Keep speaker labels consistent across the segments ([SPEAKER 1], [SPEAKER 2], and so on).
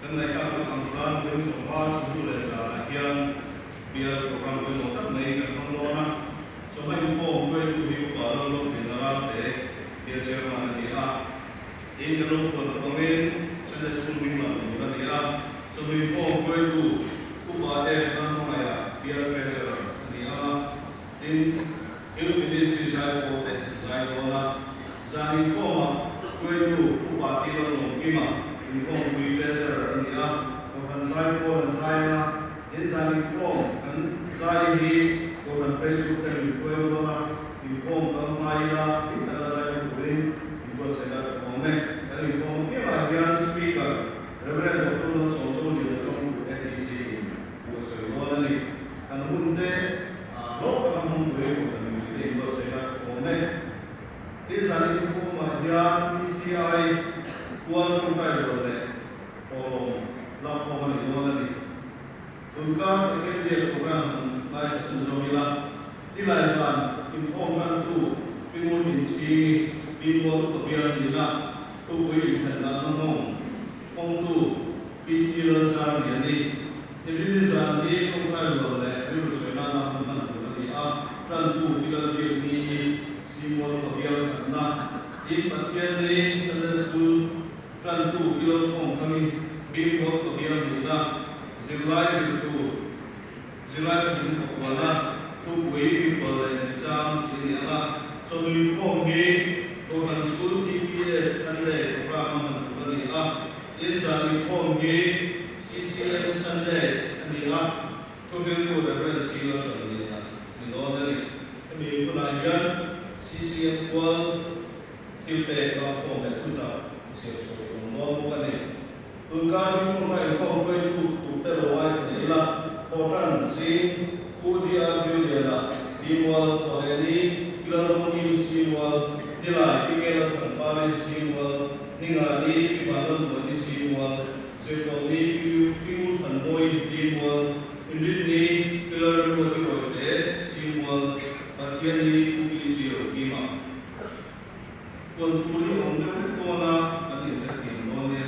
[SPEAKER 1] kan lai ka ang plan ng sa pa sa dula sa hiyan biar program ko mo tap nei kan hong lo na so mai ko ko tu hi ko lo lo pinara te biar chairman ni a in lo ko ko men sa da school min ma ni a so mai ko tu ku ba de na mo ya biar pressure ni a in il ministry sai ko te sai ko na zani ko ma ko tu ku ba ti lo no ki ma in ko ku pressure ni a ko kan sai ko na sai na in zani ko kan sai hi ko kan pressure te ni ko lo na in ko kan mai la in ta sai ko rin in ko sai da ko me kan in ko ki ma yan speaker reverend dr so so ni chong ATC ko sai lo na ni kan hun te lo ka hum we ko kan ni in ko sai da ko me in zani ko ma yan PCI kual ko kai lo le o la ko ma ni lo na ni उनका केंद्रीय programme like संजोमिला तिलाइसान इन्फॉर्मन टू पिंगुन इंची इनवॉल कबिया निला तो कोई ठंडा नो ओम टू पीसील सारनी इबिनि सारनी को काय बोले बिरु सेना ना मन नि आ ट्रान टू पिलर के नि सिमोल कबिया ठंडा इन पथियन ने संडे स्कूल ट्रान टू पिलर को कमी बिरु कबिया निला July wala tu wei people exam ini ala so we form he to han school TPS Sunday program bani a in sa we form he CCM Sunday ani a to feel ko da red seal ni a ni do ni mi ko na yan CCM ko tilpe ka form da ku sa se so mo ko ni unka si ko mai ko ko tu te lo ai ni la Potran sin Udia Juliana Diwal Poleni Kilaroni Siwal Nila Pikela Kampani Siwal Ningali Pibalan Bodi Siwal Setoni Piu Tanboi Diwal Indini Kilaroni Bodi Bodi Siwal Patiani Ubi Siwal Kima Kulturi Onda Kona Ani Zakin None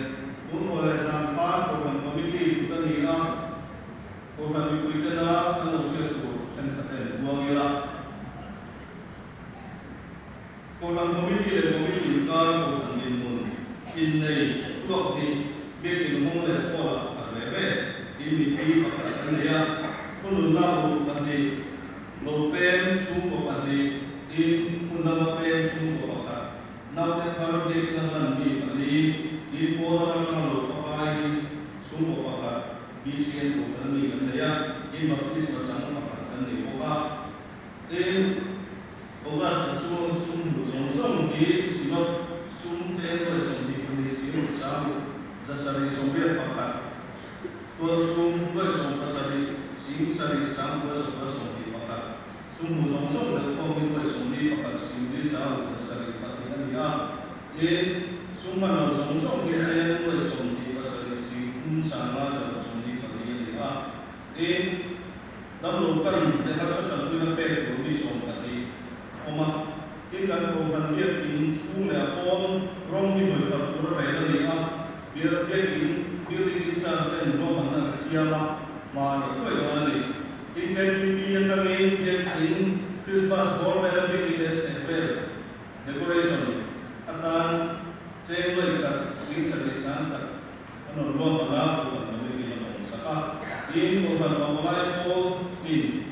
[SPEAKER 1] Unwala Sampan Kokan Komiti Sutanila Bukan diberikan kan usia itu dan kata buangila. Orang komiti kan bukan dimun. Ini tuak di bikin mole pola terlebe. Ini pi pakai dia. Pun lalu tadi lopen sumbo tadi. In undang lopen sumbo pakai. Naute kalau dia kenal di tadi. Di pola kalau pakai sumbo pakai. BCN ko kani gandaya in baptis macam apa kani oka in oka sum di sinot sum chen ko sum di kani sinot samu zasari sombia pakat to sum ko sum pasari sim sari sam ko sum di pakat sum da ko mi ko sum di pakat sim di samu zasari pakat ya in sum mana sum di sen ko sum di pasari sim sama in dalam lukan dengan sesuatu yang baik di somati, oma in kan orang dia in sekolah pun orang di mana orang berada di biar dia in building chance dan orang mana siapa mana kau yang mana ni in KTP yang kami in Christmas ball merah di decoration akan cewek ikat sing santa anu luar mana bukan memiliki nama saka in bukan memulai pol in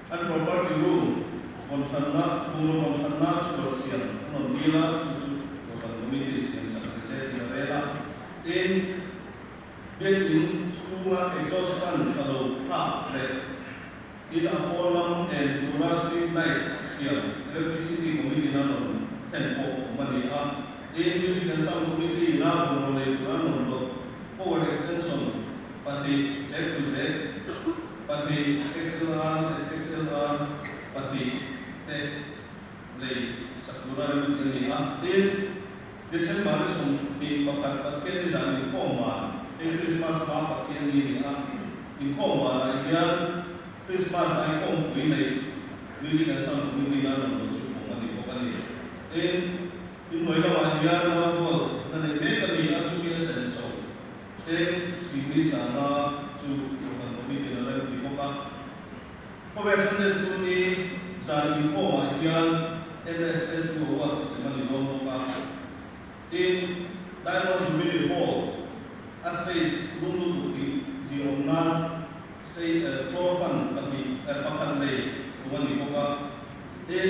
[SPEAKER 1] property room konsana turun konsana sosial menggila susu bukan memiliki sing santa saya rela in in semua exhaust fan kalau tak in apolam and durasi light siap electricity memiliki nama tempo mania in music and sound committee na boleh kurang untuk power extension pati Z to Z pati XLR pati lay sakuran ini in Desember di pakat patian di sana koma in Christmas patian ini in koma yang Christmas ay kong pinay music and sound committee na untuk in mo ila wa ya na ko na ne ka ni at su ya sen so sen series na chu kan komi tin na ri ko ka ko be Sunday school ni zan ko ma yan MSS ko wa siman ni lo ka in Diamond Jubilee Hall at space lulu di 09 state floor fund kami pakan lay tuan ni ko ka in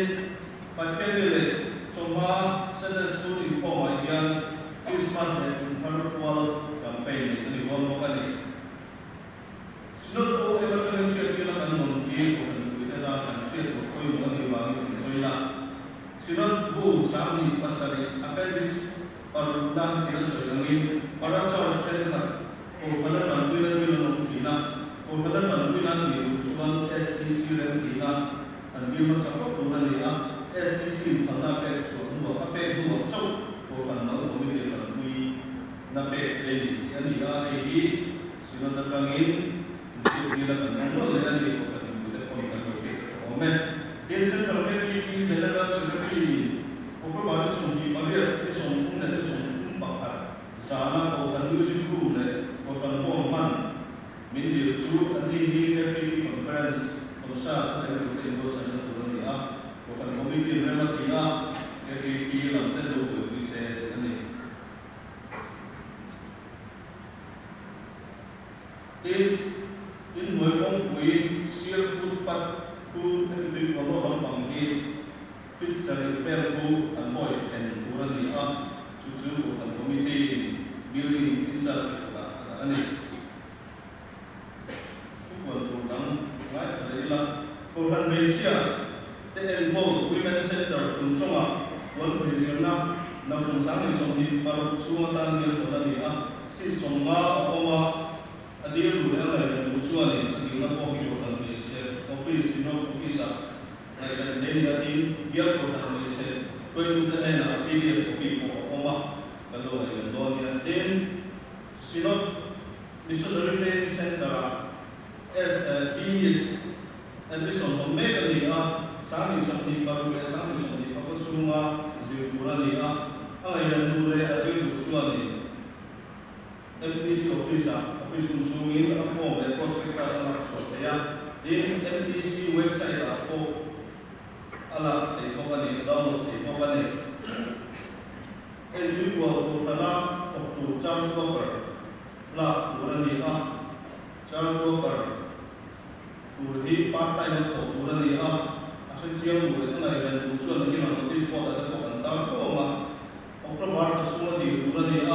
[SPEAKER 1] patfele soma Sunday school ni ko ma yan Christmas and Carnival campaign ni ko ka ni sunod ko ever share ko na kanon ki ko kita da kan share ko ko yung ni ba ni soila sunod ko sami pasari appendix Parunda kita sebenarnya para church kita, orang orang tujuan tujuan kita, orang orang tujuan ni tujuan STC dan kita, dan kita masuk tujuan kita STC pada pek suatu apa dua cok, orang orang kami kita ni nape ini, yang kita ini sudah terangin, kita kan orang yang ni orang kita kami kan macam, orang ini secretary, general secretary. Oko baru sungki, baru sungkung dan sungkung bakar. Sana kau kan dulu sungkung le, kau kan bohman. Mindi usul nanti kerja conference, kau sah ada tu sana tu ni kau kan komiti lewat kerja lantai tu bisa ni. In mereka kui share footpath tu di orang bangkit. Pizza repair and boy and urani susu and committee building infrastructure ani tuan lai adalah Tuhan Malaysia TNBO Women Center Tunconga Wan Prisona namun sangat songdi baru suatan yang urani si songa oma adir dulu yang tujuan ini adir nak Tuhan Malaysia office sino office dan jadi biar orang Malaysia kau itu adalah pilih kopi oma kalau ada doanya dan sinot missionary training center PES admission for mega ni sami sami baru sami sami apa semua ziburan ni yang dulu azil tujuan ni MTC office sungguh apa prospektas anak ya in MTC website aku ala teknologi download teknologi ini buat sana waktu Charles Walker lah turun ni Charles Walker turun di partai itu turun ni asal siang buat itu lagi dan usul lagi nak notis kuat ada kau antar kau waktu baru semua di turun ni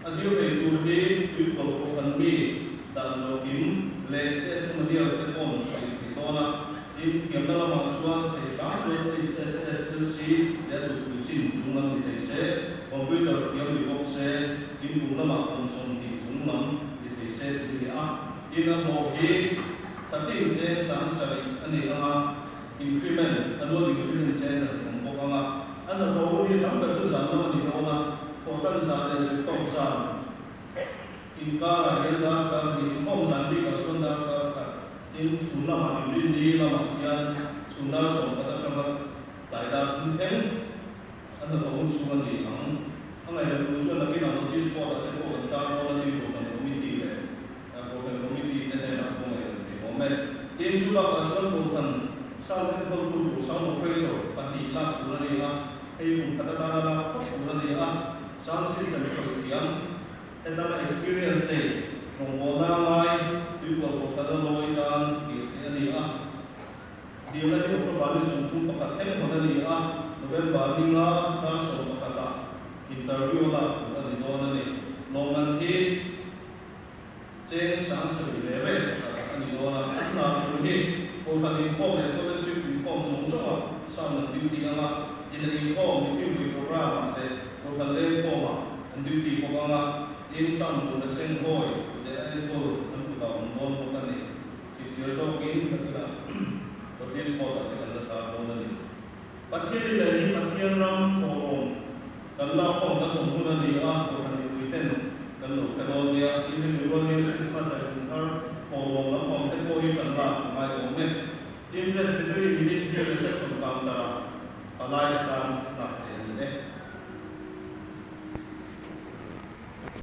[SPEAKER 1] adio turun di kau kan bi dan sokim latest media telepon itu in yang dalam maksuan transfer SSC yaitu kucing jungan di desa komputer yang di box in ulama konsum di jungan di desa di in mohi tapi je sansari ani increment anu increment je kompok anu tahu ni tambah susah nama ni ona total sana je top sana ingkar ayat kan di kom sandi kalsun dah in sunnah ini di lama yang sunnah sobat terkait daerah penting anda tahu sunnah di anda yang sunnah lagi nak notis kuat ada kuat antara orang di bukan komiti ini nak bukan di momen in sudah kalsun bukan sampai betul sama operator pasti lah bukan dia kata lah bukan dia sound system kerjaan adalah experience day mengolah mai juga kalau loikan ini dia lagi untuk balik sungguh pakai mana ni November ni dah so pakai interview lah bukan di mana ni normal ni ceng sangat level ni mana nak ni bukan inform yang kalau sih inform semua sama duty ini inform itu program bukan inform duty program in some of the same boy that I told tahun bukan ni, sejauh ini kita terus mau tak kita tahu ni. Pasien ini pasien ram orang, kalau orang tak mungkin ni orang itu kalau dia ini bukan Christmas hari orang tak boleh tanpa mai orang ni. Investment ini dia research untuk antara alai dan nak